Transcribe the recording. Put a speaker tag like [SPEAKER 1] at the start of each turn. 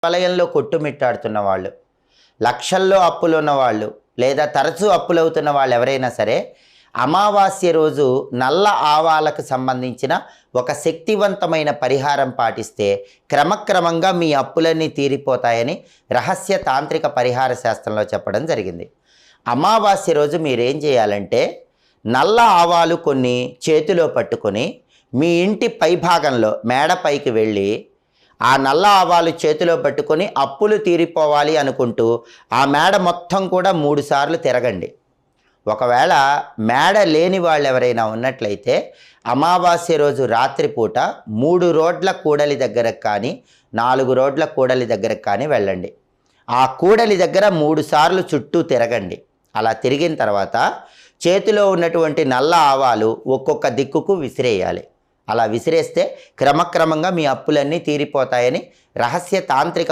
[SPEAKER 1] వలయంలో కొట్టుమిట్టాడుతున్న వాళ్ళు, లక్షల్లో అప్పులున్న వాళ్ళు, లేదా తరచూ అప్పులవుతున్న వాళ్ళు ఎవరైనా సరే అమావాస్య రోజు నల్ల ఆవాలకు సంబంధించిన ఒక శక్తివంతమైన పరిహారం పాటిస్తే క్రమక్రమంగా మీ అప్పులన్నీ తీరిపోతాయని రహస్య తాంత్రిక పరిహార శాస్త్రంలో చెప్పడం జరిగింది. అమావాస్య రోజు మీరేం చేయాలంటే నల్ల ఆవాలు కొన్ని చేతిలో పట్టుకొని మీ ఇంటి పైభాగంలో మేడ పైకి వెళ్ళి ఆ నల్ల ఆవాలు చేతిలో పట్టుకొని అప్పులు తీరిపోవాలి అనుకుంటూ ఆ మేడ మొత్తం కూడా 3 సార్లు తిరగండి. ఒకవేళ మేడ లేని వాళ్ళు ఎవరైనా ఉన్నట్లయితే అమావాస్య రోజు రాత్రిపూట 3 రోడ్ల కూడలి దగ్గరకు కానీ 4 రోడ్ల కూడలి దగ్గరకు కానీ వెళ్ళండి. ఆ కూడలి దగ్గర 3 సార్లు చుట్టూ తిరగండి. అలా తిరిగిన తర్వాత చేతిలో ఉన్నటువంటి నల్ల ఆవాలు ఒక్కొక్క దిక్కుకు విసిరేయాలి. అలా విసిరేస్తే క్రమక్రమంగా మీ అప్పులన్నీ తీరిపోతాయని రహస్య తాంత్రిక